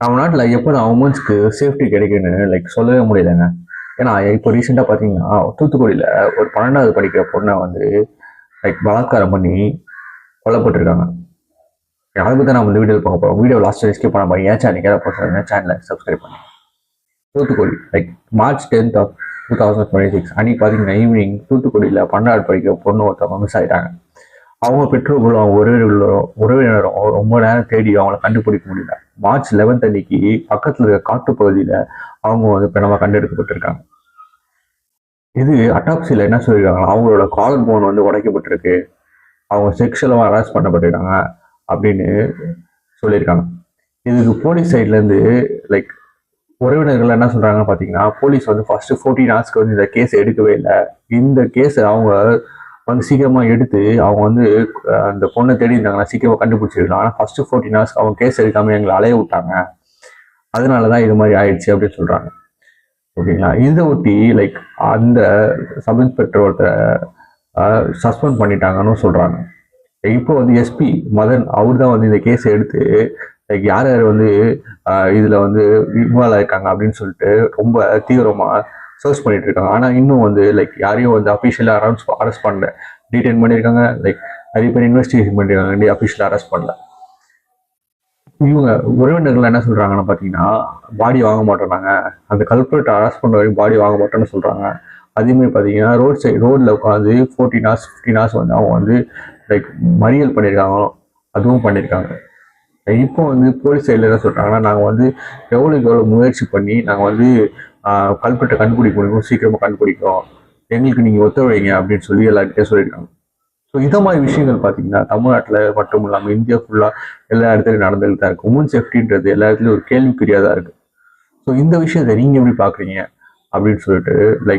நம்ம நாட்டில் எப்போ நான் உமன்ஸ்க்கு சேஃப்டி கிடைக்குன்னு சொல்லவே முடியலைங்க. ஏன்னா இப்போ ரீசெண்டாக பார்த்தீங்கன்னா தூத்துக்குடியில் ஒரு 12வது படிக்கிற பொண்ணை வந்து பலாத்காரம் பண்ணி கொல்லப்பட்டிருக்காங்க. அதை பற்றி நம்ம இந்த வீடியோ பார்க்க போகிறோம். வீடியோ லாஸ்ட் ஸ்கிப் பண்ண பாருங்க. ஏன் சேனல் போகிறேன் சேனலை சப்ஸ்கிரைப் பண்ணுங்க. தூத்துக்குடி மார்ச் 10th of 2026 அன்னைக்கு பார்த்தீங்கன்னா ஈவினிங் தூத்துக்குடியில் 12வது படிக்கிற பொண்ணு ஒருத்தவங்க மிஸ் ஆகிட்டாங்க. அவங்க பெற்றோர்களும் அவங்க உறவினரும் ரொம்ப நேரம் தேடி அவங்கள கண்டுபிடிக்க முடியல. மார்ச் 11th அன்னைக்கு பக்கத்துல இருக்க காட்டு பகுதியில அவங்க வந்து பிணமா கண்டெடுக்கப்பட்டிருக்காங்க. இது அட்டாப்சியில என்ன சொல்லியிருக்காங்கன்னா அவங்களோட காலர் போன் வந்து உடைக்கப்பட்டிருக்கு, அவங்க செக்ஷுவலா ஹராஸ் பண்ணப்பட்டிருக்காங்க அப்படின்னு சொல்லியிருக்காங்க. இதுக்கு போலீஸ் சைட்ல இருந்து உறவினர்கள் என்ன சொல்றாங்கன்னு பாத்தீங்கன்னா, போலீஸ் வந்து ஃபர்ஸ்ட் 14 hours வந்து இந்த கேஸ் எடுக்கவே இல்லை. இந்த கேஸ் அவங்க வந்து சீக்கிரமா எடுத்து அவங்க வந்து அந்த பொண்ணை தேடி இருந்தாங்கன்னா சீக்கிரமா கண்டுபிடிச்சிருக்கலாம். ஆனா ஃபர்ஸ்ட் 14 hours அவங்க கேஸ் எடுக்காம எங்களை அலைய விட்டாங்க, அதனாலதான் இது மாதிரி ஆயிடுச்சு அப்படின்னு சொல்றாங்க. ஓகேங்களா. இதை ஒட்டி அந்த சப் இன்ஸ்பெக்டர் ஒருத்தர் சஸ்பெண்ட் பண்ணிட்டாங்கன்னு சொல்றாங்க. இப்போ வந்து எஸ்பி மதன் அவர் தான் வந்து இந்த கேஸை எடுத்து யார் யார் வந்து இதுல வந்து இன்வால்வ் ஆயிருக்காங்க அப்படின்னு சொல்லிட்டு ரொம்ப தீவிரமா சர்ச் பண்ணிட்டு இருக்காங்க. ஆனா இன்னும் வந்து யாரையும் வந்து அபிஷியலா அரெஸ்ட் பண்ணல. டீடைன் பண்ணியிருக்காங்க, நிறைய பேர் இன்வெஸ்டிகேஷன் பண்ணிருக்காங்க, அபிஷியலா அரெஸ்ட் பண்ணல. இவங்க உறவினர்கள் என்ன சொல்றாங்கன்னு பாத்தீங்கன்னா, பாடி வாங்க மாட்டோம், நாங்க அந்த கல்பரேட் அரெஸ்ட் பண்ண வரைக்கும் பாடி வாங்க மாட்டோம்னு சொல்றாங்க. அதே மாதிரி பாத்தீங்கன்னா ரோட்ல உட்காந்து 14 hours 15 hours வந்து அவங்க வந்து மறியல் பண்ணியிருக்காங்க, அதுவும் பண்ணியிருக்காங்க. இப்போ வந்து போலீஸ் சைட்ல என்ன சொல்றாங்கன்னா, நாங்க வந்து எவ்வளவுக்கு எவ்வளவு முயற்சி பண்ணி நாங்க வந்து கல்பரேட்டை கண்டுபிடிக்க முடியும், சீக்கிரமா கண்டுபிடிக்கிறோம், எங்களுக்கு நீங்க ஒத்துழைங்க அப்படின்னு சொல்லி எல்லாருக்கிட்டே சொல்லியிருக்காங்க. ஸோ இந்த மாதிரி விஷயங்கள் பார்த்தீங்கன்னா தமிழ்நாட்டில் மட்டும் இல்லாமல் இந்தியா ஃபுல்லாக எல்லா இடத்துலையும் நடந்துகிட்டு தான் இருக்கு. உமன் சேஃப்டின்றது எல்லா இடத்துலையும் ஒரு கேள்விக்குறியாக தான் இருக்கு. ஸோ இந்த விஷயத்தை நீங்கள் எப்படி பார்க்குறீங்க அப்படின்னு சொல்லிட்டு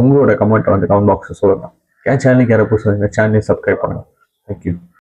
உங்களோட கமெண்ட்டை வந்து கமெண்ட் பாக்ஸில் சொல்லுங்கள். என் சேனலுக்கு யாரை சொல்லுங்கள், சேனலையும் சப்ஸ்கிரைப் பண்ணுங்கள். தேங்க்யூ.